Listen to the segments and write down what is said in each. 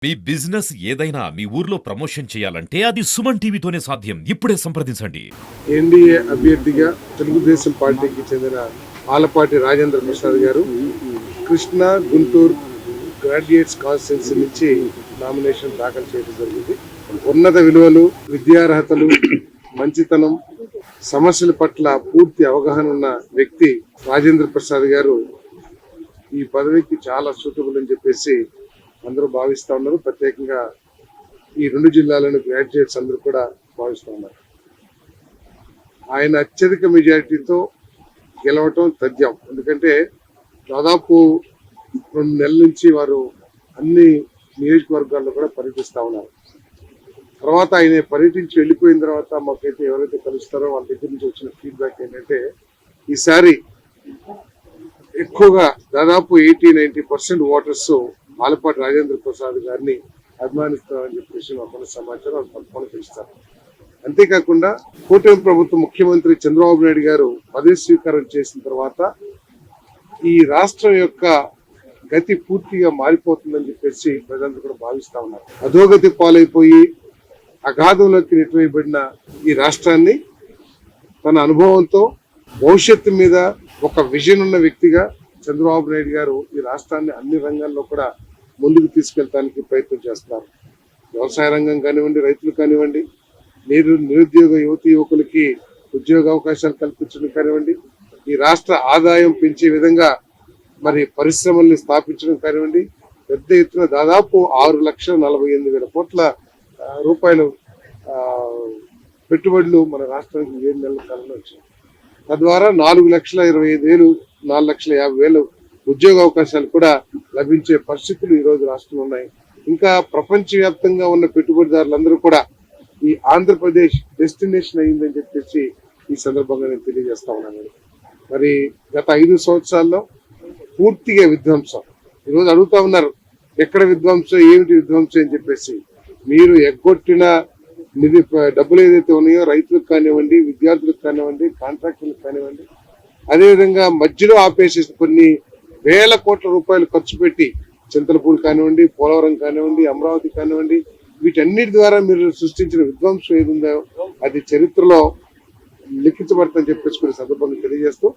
మీ business ఏదైనా మీ ఊర్లో promotion చేయాలంటే అది సుమన్ టీవీతోనే సాధ్యం. ఇప్పుడే సంప్రదించండి. ఎన్డీఏ అభ్యర్థిగా తెలుగుదేశం పార్టీకి చెందిన ఆలపాటి రాజేంద్ర ప్రసాద్ గారు కృష్ణా గుంటూరు గ్రాడ్యుయేట్స్ కాన్స్టిట్యున్సీ నుంచి నామినేషన్ దాఖలు చేయడం జరిగింది. ఉన్నత విలువలు, విద్యార్హతలు, మంచితనం, సమస్యల పట్ల పూర్తి అవగాహన ఉన్న వ్యక్తి రాజేంద్ర ప్రసాద్ గారు ఈ పదవికి చాలా సూటబుల్ అని చెప్పేసి అందరూ భావిస్తూ ఉన్నారు. ప్రత్యేకంగా ఈ రెండు జిల్లాలోని గ్రాడ్యుయేట్స్ అందరూ కూడా భావిస్తూ ఉన్నారు. ఆయన అత్యధిక మెజారిటీతో గెలవటం తథ్యం. ఎందుకంటే దాదాపు 2 నెలల నుంచి వారు అన్ని నియోజకవర్గాల్లో కూడా పర్యటిస్తూ ఉన్నారు. తర్వాత ఆయన పర్యటించి వెళ్ళిపోయిన తర్వాత మాకైతే ఎవరైతే కలుస్తారో వాళ్ళ దగ్గర నుంచి వచ్చిన ఫీడ్బ్యాక్ ఏంటంటే ఈసారి ఎక్కువగా దాదాపు 80-90% ఓటర్స్ ఆలపాటి రాజేంద్ర ప్రసాద్ గారిని అభిమానిస్తారని చెప్పేసి మాకున్న సమాచారం తప్పకుండా తెలుస్తారు. అంతేకాకుండా కూటమి ప్రభుత్వం ముఖ్యమంత్రి చంద్రబాబు నాయుడు గారు పదవి స్వీకారం చేసిన తర్వాత ఈ రాష్ట్రం యొక్క గతి పూర్తిగా మారిపోతుందని చెప్పేసి ప్రజలందరూ కూడా భావిస్తా ఉన్నారు. అధోగతి పాలైపోయి అగాధంలోకి నెట్టివేయబడిన ఈ రాష్ట్రాన్ని తన అనుభవంతో భవిష్యత్తు మీద ఒక విజన్ ఉన్న వ్యక్తిగా చంద్రబాబు నాయుడు గారు ఈ రాష్ట్రాన్ని అన్ని రంగాల్లో కూడా ముందుకు తీసుకెళ్ళడానికి ప్రయత్నం చేస్తున్నారు. వ్యవసాయ రంగం కానివ్వండి, రైతులు కానివ్వండి, నిరుద్యోగ యువకులకి ఉద్యోగ అవకాశాలు కల్పించడం కానివ్వండి, ఈ రాష్ట్ర ఆదాయం పెంచే విధంగా మరి పరిశ్రమల్ని స్థాపించడం కానివ్వండి, పెద్ద ఎత్తున దాదాపు 6,48,000 కోట్ల రూపాయలు పెట్టుబడులు మన రాష్ట్రానికి 7 నెలల కాలంలో వచ్చాయి. తద్వారా 4,25,000, 4,50,000 ఉద్యోగ అవకాశాలు కూడా లభించే పరిస్థితులు ఈ రోజు రాష్ట్రంలో ఉన్నాయి. ఇంకా ప్రపంచవ్యాప్తంగా ఉన్న పెట్టుబడిదారులందరూ కూడా ఈ ఆంధ్రప్రదేశ్ డెస్టినేషన్ అయిందని చెప్పేసి ఈ సందర్భంగా నేను తెలియజేస్తా ఉన్నాను. మరి గత 5 సంవత్సరాల్లో పూర్తిగా విధ్వంసం. ఈరోజు అడుగుతా ఉన్నారు ఎక్కడ విధ్వంసం, ఏమిటి విధ్వంసం అని చెప్పేసి. మీరు ఎగ్గొట్టిన డబ్బులు ఏదైతే ఉన్నాయో రైతులకు కానివ్వండి, విద్యార్థులకు కానివ్వండి, కాంట్రాక్టర్లకు కానివ్వండి, అదేవిధంగా మధ్యలో ఆపేసేసి కొన్ని వేల కోట్ల రూపాయలు ఖర్చు పెట్టి చింతలపూడి కానివ్వండి, పోలవరం కానివ్వండి, అమరావతి కానివ్వండి, వీటన్నిటి ద్వారా మీరు సృష్టించిన విధ్వంసం ఏదుందో అది చరిత్రలో లిఖించబడతామని చెప్పేసి కొన్ని సందర్భంగా తెలియజేస్తూ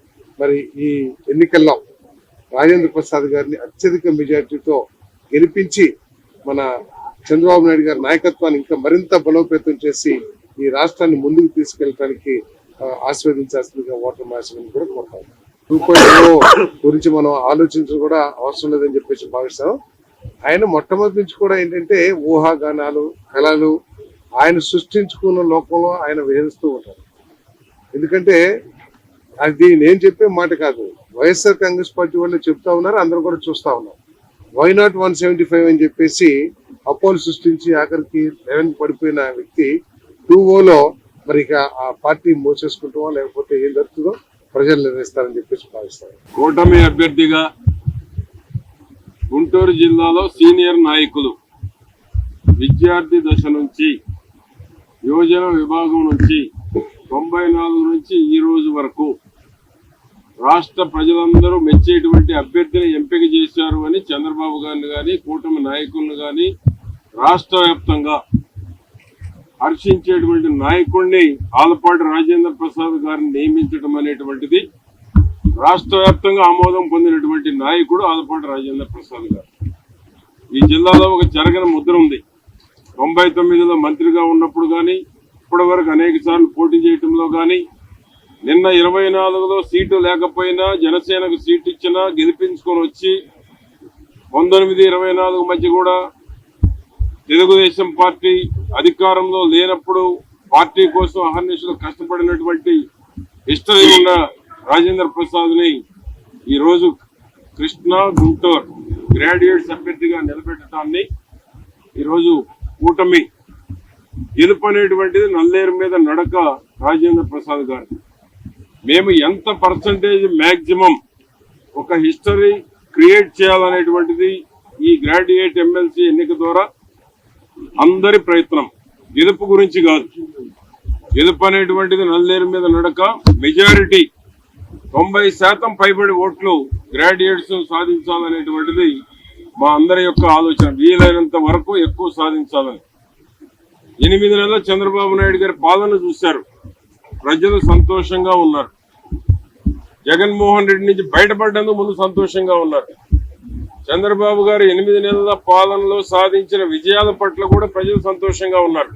మరి ఈ ఎన్నికల్లో రాజేంద్ర ప్రసాద్ గారిని అత్యధిక మెజార్టీతో గెలిపించి మన చంద్రబాబు నాయుడు గారి నాయకత్వాన్ని ఇంకా మరింత బలోపేతం చేసి ఈ రాష్ట్రాన్ని ముందుకు తీసుకెళ్ళడానికి ఆశీర్వదించాల్సిందిగా ఓటర్ మహాశయులను కూడా కోరుతాం. 2.0 గురించి మనం ఆలోచించడం కూడా అవసరం లేదని చెప్పేసి భావిస్తాం. ఆయన మొట్టమొదటి నుంచి కూడా ఏంటంటే ఊహాగానాలు, కళలు ఆయన సృష్టించుకున్న లోకంలో ఆయన వేధిస్తూ ఉంటారు. ఎందుకంటే అది నేను చెప్పే మాట కాదు, వైఎస్ఆర్ కాంగ్రెస్ పార్టీ వాళ్ళు చెప్తా ఉన్నారు, అందరూ కూడా చూస్తా ఉన్నారు. వై నాట్ 175 అని చెప్పేసి అపోలు సృష్టించి ఆఖరికి 11 పడిపోయిన వ్యక్తి 2-0లో మరి ఇక ఆ పార్టీ మోసేసుకుంటామో లేకపోతే ఏం జరుగుతుందో ప్రజలు నిర్ణయిస్తారని చెప్పేసి భావిస్తారు. కూటమి అభ్యర్థిగా గుంటూరు జిల్లాలో సీనియర్ నాయకులు విద్యార్థి దశ నుంచి యువజన విభాగం నుంచి 94 నుంచి ఈ రోజు వరకు రాష్ట్ర ప్రజలందరూ మెచ్చేటువంటి అభ్యర్థిని ఎంపిక చేశారు అని చంద్రబాబు గారిని కానీ కూటమి నాయకులను కానీ రాష్ట్ర వ్యాప్తంగా హర్షించేటువంటి నాయకుడిని ఆలపాటి రాజేంద్ర ప్రసాద్ గారిని నియమించడం అనేటువంటిది రాష్ట్ర వ్యాప్తంగా ఆమోదం పొందినటువంటి నాయకుడు ఆలపాటి రాజేంద్ర ప్రసాద్ గారు. ఈ జిల్లాలో ఒక చెరగని ముద్ర ఉంది. 99లో మంత్రిగా ఉన్నప్పుడు కానీ ఇప్పటి వరకు అనేక సార్లు పోటీ చేయటంలో కానీ, నిన్న 24లో సీటు లేకపోయినా జనసేనకు సీటు ఇచ్చినా గెలిపించుకొని వచ్చి 19-24 మధ్య కూడా తెలుగుదేశం పార్టీ అధికారంలో లేనప్పుడు పార్టీ కోసం అహర్నిశలు కష్టపడినటువంటి హిస్టరీ ఉన్న రాజేంద్ర ప్రసాద్ ని ఈరోజు కృష్ణా గుంటూరు గ్రాడ్యుయేట్స్ అభ్యర్థిగా నిలబెట్టడాన్ని ఈరోజు కూటమి గెలుపు అనేటువంటిది నల్లేరు మీద నడక రాజేంద్ర ప్రసాద్ గారు. మేము ఎంత పర్సంటేజ్ మ్యాక్సిమం ఒక హిస్టరీ క్రియేట్ చేయాలనేటువంటిది ఈ గ్రాడ్యుయేట్ ఎమ్మెల్సీ ఎన్నిక ద్వారా అందరి ప్రయత్నం. గెలుపు గురించి కాదు, గెలుపు అనేటువంటిది నల్లేరు మీద నడక. మెజారిటీ 90% పైబడి ఓట్లు గ్రాడ్యుయేట్స్ సాధించాలనేటువంటిది మా అందరి యొక్క ఆలోచన వీలైనంత వరకు ఎక్కువ సాధించాలని. 8 నెలల చంద్రబాబు నాయుడు గారి పాలన చూశారు, ప్రజలు సంతోషంగా ఉన్నారు. జగన్మోహన్ రెడ్డి నుంచి బయటపడ్డందుకు ముందు సంతోషంగా ఉన్నారు. చంద్రబాబు గారు 8 నెలల పాలనలో సాధించిన విజయాల పట్ల కూడా ప్రజలు సంతోషంగా ఉన్నారు.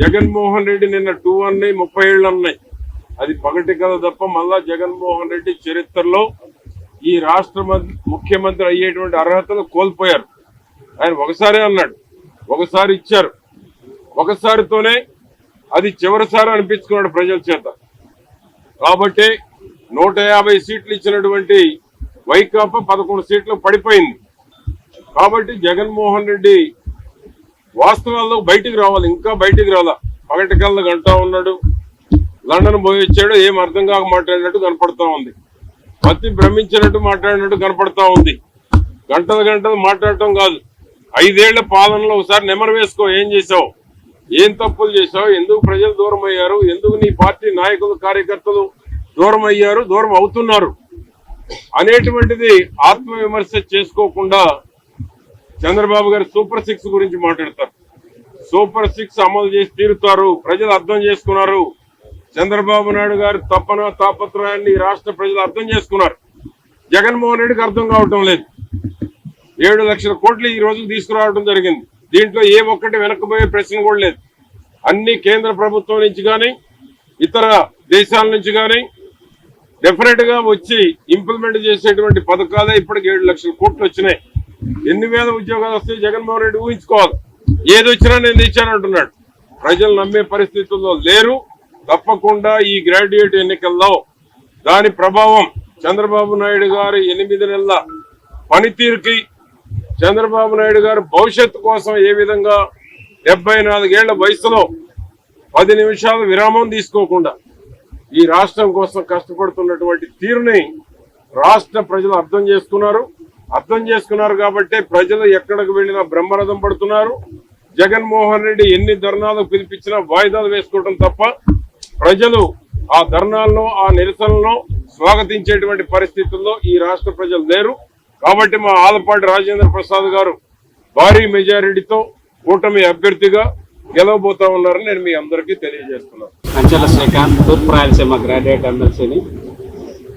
జగన్మోహన్ రెడ్డి నిన్న 2 అన్నాయి, 30 ఏళ్ళు అన్నాయి. అది పగటి కథ తప్ప మళ్ళా జగన్మోహన్ రెడ్డి చరిత్రలో ఈ రాష్ట్ర ముఖ్యమంత్రి అయ్యేటువంటి అర్హతలు కోల్పోయారు. ఆయన ఒకసారి అన్నాడు, ఒకసారి ఇచ్చారు, ఒకసారితోనే అది చివరిసారి అనిపించుకున్నాడు ప్రజల చేత. కాబట్టి 150 సీట్లు ఇచ్చినటువంటి వైకాపా 11 సీట్లు పడిపోయింది. కాబట్టి జగన్మోహన్ రెడ్డి వాస్తవాల్లో బయటికి రావాలి, ఇంకా బయటికి రాలా. పగటి కళ్ళ గంటా ఉన్నాడు, లండన్ పోయి వచ్చాడు, ఏం అర్థం కాక మాట్లాడినట్టు కనపడతా ఉంది, మతి భ్రమించినట్టు మాట్లాడినట్టు కనపడతా ఉంది. గంటలు మాట్లాడటం కాదు, 5 ఏళ్ల పాలనలో ఒకసారి నెమరు వేసుకో, ఏం చేసావు, ఏం తప్పులు చేశావు, ఎందుకు ప్రజలు దూరం అయ్యారు, ఎందుకు నీ పార్టీ నాయకులు కార్యకర్తలు దూరం అయ్యారు, దూరం అవుతున్నారు అనేటువంటిది ఆత్మవిమర్శ చేసుకోకుండా చంద్రబాబు గారు సూపర్ 6 గురించి మాట్లాడతారు. సూపర్ 6 అమలు చేసి తీరుతారు, ప్రజలు అర్థం చేసుకున్నారు. చంద్రబాబు నాయుడు గారి తపన తాపత్రయాన్ని రాష్ట్ర ప్రజలు అర్థం చేసుకున్నారు. జగన్మోహన్ రెడ్డికి అర్థం కావటం లేదు. 7 లక్షల కోట్లు ఈ రోజు తీసుకురావడం జరిగింది. దీంట్లో ఏ ఒక్కటి వెనక్కిపోయే ప్రశ్న కూడా లేదు. అన్ని కేంద్ర ప్రభుత్వం నుంచి కానీ ఇతర దేశాల నుంచి కానీ డెఫినెట్ గా వచ్చి ఇంప్లిమెంట్ చేసేటువంటి పథకాలే ఇప్పటికి 7 లక్షల కోట్లు వచ్చినాయి. ఎన్ని వేల ఉద్యోగాలు వస్తాయి జగన్మోహన్ రెడ్డి ఊహించుకోవాలి. ఏది వచ్చినా నేను తెచ్చానంటున్నాడు. ప్రజలు నమ్మే పరిస్థితుల్లో లేరు. తప్పకుండా ఈ గ్రాడ్యుయేట్ ఎన్నికల్లో దాని ప్రభావం చంద్రబాబు నాయుడు గారి 8 నెలల పనితీరుకి, చంద్రబాబు నాయుడు గారు భవిష్యత్తు కోసం ఏ విధంగా 74 ఏళ్ల వయసులో 10 నిమిషాల విరామం తీసుకోకుండా ఈ రాష్ట్రం కోసం కష్టపడుతున్నటువంటి తీరుని రాష్ట్ర ప్రజలు అర్థం చేసుకున్నారు కాబట్టి ప్రజలు ఎక్కడికి వెళ్ళినా బ్రహ్మరథం పడుతున్నారు. జగన్మోహన్ రెడ్డి ఎన్ని ధర్నాలు పిలిపించినా వాయిదాలు వేసుకోవడం తప్ప ప్రజలు ఆ ధర్నాలను, ఆ నిరసనలను స్వాగతించేటువంటి పరిస్థితుల్లో ఈ రాష్ట్ర ప్రజలు లేరు. కాబట్టి మా ఆలపాటి రాజేంద్ర ప్రసాద్ గారు భారీ మెజారిటీతో కూటమి అభ్యర్థిగా గెలవబోతా ఉన్నారని నేను మీ అందరికీ తెలియజేస్తున్నాను. కంచెల శ్రీకాంత్, తూర్పు రాయలసీమ గ్రాడ్యుయేట్ ఎమ్మెల్సీని.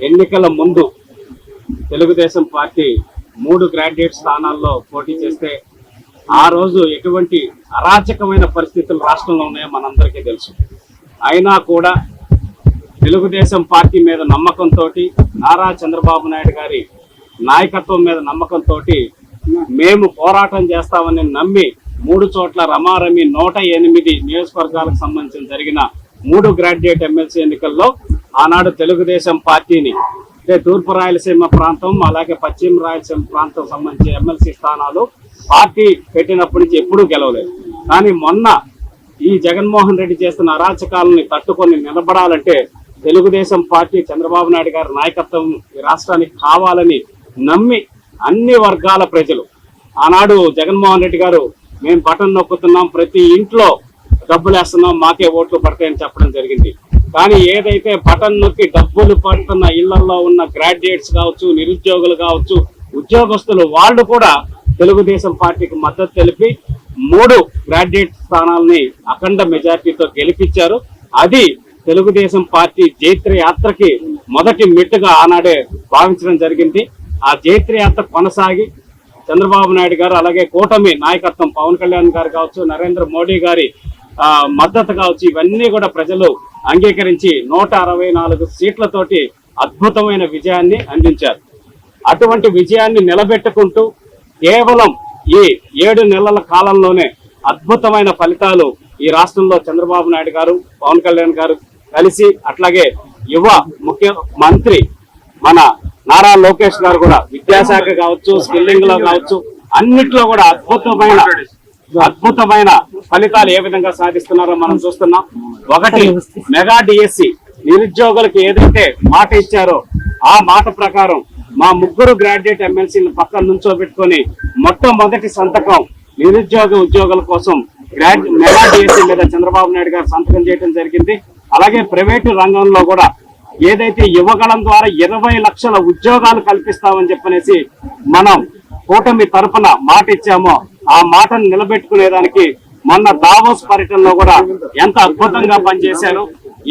ఎన్నికల ముందు తెలుగుదేశం పార్టీ 3 గ్రాడ్యుయేట్ స్థానాల్లో పోటీ చేస్తే ఆ రోజు ఎటువంటి అరాచకమైన పరిస్థితులు రాష్ట్రంలో ఉన్నాయో మనందరికీ తెలుసు. అయినా కూడా తెలుగుదేశం పార్టీ మీద నమ్మకంతో, నారా చంద్రబాబు నాయుడు గారి నాయకత్వం మీద నమ్మకంతో మేము పోరాటం చేస్తామని నమ్మి 3 చోట్ల రమారమి 108 నియోజకవర్గాలకు సంబంధించిన జరిగిన 3 గ్రాడ్యుయేట్ ఎమ్మెల్సీ ఎన్నికల్లో ఆనాడు తెలుగుదేశం పార్టీని, అంటే తూర్పు రాయలసీమ ప్రాంతం అలాగే పశ్చిమ రాయలసీమ ప్రాంతం సంబంధించిన ఎమ్మెల్సీ స్థానాలు పార్టీ పెట్టినప్పటి నుంచి ఎప్పుడూ గెలవలేదు. కానీ మొన్న ఈ జగన్మోహన్ రెడ్డి చేస్తున్న అరాచకాలని తట్టుకొని నిలబడాలంటే తెలుగుదేశం పార్టీ, చంద్రబాబు నాయుడు గారి నాయకత్వం ఈ రాష్ట్రానికి కావాలని నమ్మి అన్ని వర్గాల ప్రజలు, ఆనాడు జగన్మోహన్ రెడ్డి గారు మేము బటన్ నొక్కుతున్నాం, ప్రతి ఇంట్లో డబ్బులు వేస్తున్నాం, మాకే ఓట్లు పడతాయని చెప్పడం జరిగింది. కానీ ఏదైతే బటన్ నొక్కి డబ్బులు పడుతున్న ఇళ్లలో ఉన్న గ్రాడ్యుయేట్స్ కావచ్చు, నిరుద్యోగులు కావచ్చు, ఉద్యోగస్తులు వాళ్ళు కూడా తెలుగుదేశం పార్టీకి మద్దతు తెలిపి 3 గ్రాడ్యుయేట్ స్థానాలని అఖండ మెజార్టీతో గెలిపించారు. అది తెలుగుదేశం పార్టీ జైత్ర యాత్రకి మొదటి మెట్టుగా ఆనాడే భావించడం జరిగింది. ఆ జైత్ర యాత్ర కొనసాగి చంద్రబాబు నాయుడు గారు అలాగే కూటమి నాయకత్వం పవన్ కళ్యాణ్ గారు కావచ్చు, నరేంద్ర మోడీ గారి మద్దతు కావచ్చు, ఇవన్నీ కూడా ప్రజలు అంగీకరించి 164 సీట్లతోటి అద్భుతమైన విజయాన్ని అందించారు. అటువంటి విజయాన్ని నిలబెట్టుకుంటూ కేవలం ఈ 7 నెలల కాలంలోనే అద్భుతమైన ఫలితాలు ఈ రాష్ట్రంలో చంద్రబాబు నాయుడు గారు, పవన్ కళ్యాణ్ గారు కలిసి, అట్లాగే యువ ముఖ్యమంత్రి మన నారా లోకేష్ గారు కూడా విద్యాశాఖ కావచ్చు, స్కిల్లింగ్ లో కావచ్చు, అన్నిట్లో కూడా అద్భుతమైన ఫలితాలు ఏ విధంగా సాధిస్తున్నారో మనం చూస్తున్నాం. ఒకటి, మెగా డిఎస్సి నిరుద్యోగులకు ఏదైతే మాట ఇచ్చారో ఆ మాట ప్రకారం మా 3 గ్రాడ్యుయేట్ ఎమ్మెల్సీలను పక్కన నుంచోబెట్టుకొని మొట్టమొదటి సంతకం నిరుద్యోగ ఉద్యోగుల కోసం మెగా డిఎస్సి మీద చంద్రబాబు నాయుడు గారు సంతకం చేయడం జరిగింది. అలాగే ప్రైవేటు రంగంలో కూడా ఏదైతే యువగళం ద్వారా 20 లక్షల ఉద్యోగాలు కల్పిస్తామని చెప్పనేసి మనం కూటమి తరఫున మాట ఇచ్చామో ఆ మాటను నిలబెట్టుకునేదానికి మొన్న దావోస్ పర్యటనలో కూడా ఎంత అద్భుతంగా పనిచేశారు.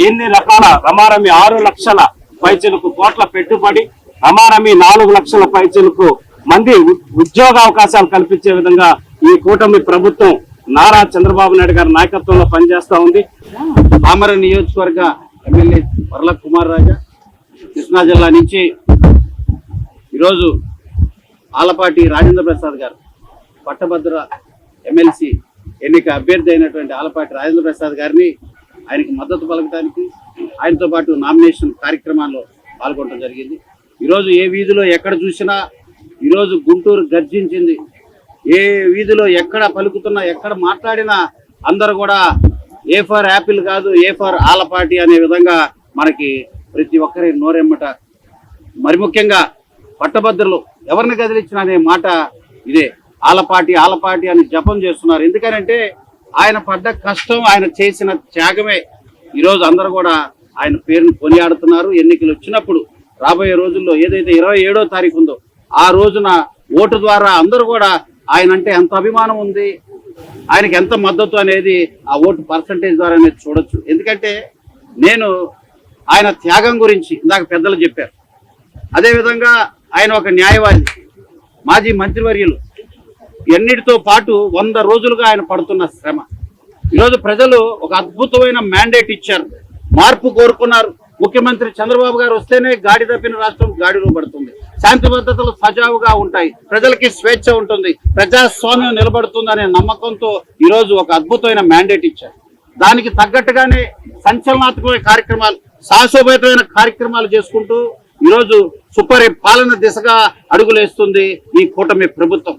ఎన్ని రకాల రమారమి 6 లక్షల పైచలకు కోట్ల పెట్టుబడి, రమారమి 4 లక్షల పైచలకు మంది ఉద్యోగ అవకాశాలు కల్పించే విధంగా ఈ కూటమి ప్రభుత్వం నారా చంద్రబాబు నాయుడు గారి నాయకత్వంలో పనిచేస్తా ఉంది. పామర నియోజకవర్గ ఎమ్మెల్యే వర్ల కుమార్ రాజా కృష్ణా జిల్లా నుంచి ఈరోజు ఆలపాటి రాజేంద్ర ప్రసాద్ గారు పట్టభద్ర ఎమ్మెల్సీ ఎన్నిక అభ్యర్థి అయినటువంటి ఆలపాటి రాజేంద్ర ప్రసాద్ గారిని ఆయనకి మద్దతు పలకడానికి ఆయనతో పాటు నామినేషన్ కార్యక్రమాల్లో పాల్గొనడం జరిగింది. ఈరోజు ఏ వీధిలో ఎక్కడ చూసినా ఈరోజు గుంటూరు గర్జించింది. ఏ వీధిలో ఎక్కడ పలుకుతున్నా ఎక్కడ మాట్లాడినా అందరూ కూడా ఏ ఫర్ యాపిల్ కాదు ఏ ఫర్ ఆలపాటి అనే విధంగా మనకి ప్రతి ఒక్కరి నోరెమ్మట. మరి ముఖ్యంగా పట్టభద్రులు ఎవరిని కదిలించిన అనే మాట ఇదే, ఆలపాటి ఆలపాటి అని జపం చేస్తున్నారు. ఎందుకనంటే ఆయన పడ్డ కష్టం, ఆయన చేసిన త్యాగమే ఈరోజు అందరూ కూడా ఆయన పేరును కొనియాడుతున్నారు. ఎన్నికలు వచ్చినప్పుడు రాబోయే రోజుల్లో ఏదైతే 27వ తారీఖు ఉందో ఆ రోజున ఓటు ద్వారా అందరూ కూడా ఆయన అంటే ఎంత అభిమానం ఉంది, ఆయనకి ఎంత మద్దతు అనేది ఆ ఓటు పర్సంటేజ్ ద్వారా అనేది చూడొచ్చు. ఎందుకంటే నేను ఆయన త్యాగం గురించి ఇందాక పెద్దలు చెప్పారు. అదేవిధంగా ఆయన ఒక న్యాయవాది, మాజీ మంత్రివర్యులు, ఎన్నిటితో పాటు 100 రోజులుగా ఆయన పడుతున్న శ్రమ. ఈరోజు ప్రజలు ఒక అద్భుతమైన మ్యాండేట్ ఇచ్చారు, మార్పు కోరుకున్నారు. ముఖ్యమంత్రి చంద్రబాబు గారు వస్తేనే గాడి తప్పిన రాష్ట్రం గాడిలో పడుతుంది, శాంతి భద్రతలు సజావుగా ఉంటాయి, ప్రజలకి స్వేచ్ఛ ఉంటుంది, ప్రజాస్వామ్యం నిలబడుతుంది అనే నమ్మకంతో ఈరోజు ఒక అద్భుతమైన మ్యాండేట్ ఇచ్చారు. దానికి తగ్గట్టుగానే సంచలనాత్మకమైన కార్యక్రమాలు, సాహసోపేతమైన కార్యక్రమాలు చేసుకుంటూ ఈరోజు సుపరిపాలన దిశగా అడుగులేస్తుంది ఈ కూటమి ప్రభుత్వం.